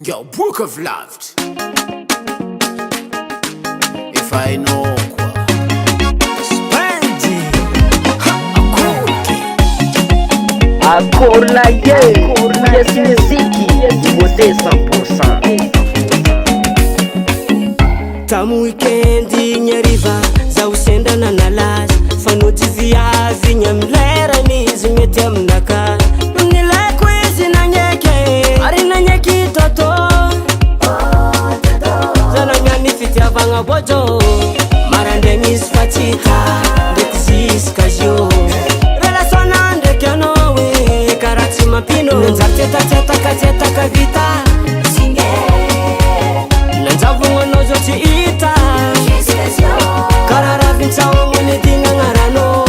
Yo, book of loved. If I know quoi. Spendy. Akorla ye, yes muziki, vote 100%. Tamu weekendi nyariva za usendana na laza fanoti viazi nyamlera nizi mete amnaka nila kwezi na nyeke ari na nyeki toto zana nyani fiti avanga bojo marande nis fatita dekizis kajyo relation ande kanowe karati mapino nzateta teta kateta kavita nanzavunga nojo chiita karara vincawa mune dinga ngarano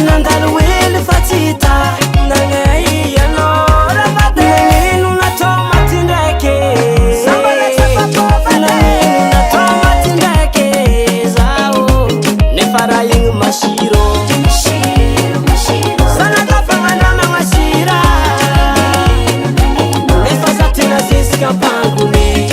nandalu wele fatita nangaiyano nanginu na tomati ndeke nanginu na tomati ndeke zao nefara yingu mashiro sana kafanga nama mashira nefasatina ziska pangune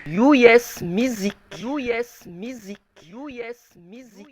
US Music, US Music, US Music.